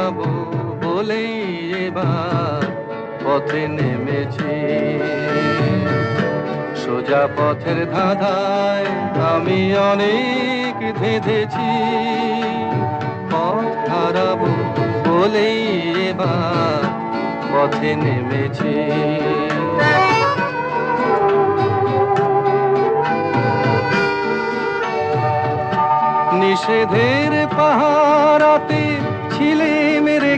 হারাবো বলেই এবার পথে নেমেছি। সোজা পথের ধাঁধায় আমি অনেক ধেঁধেছি, পথ হারাবো বলেই এবার পথে নেমেছি। নিষেধের পাহারাতে ছিলে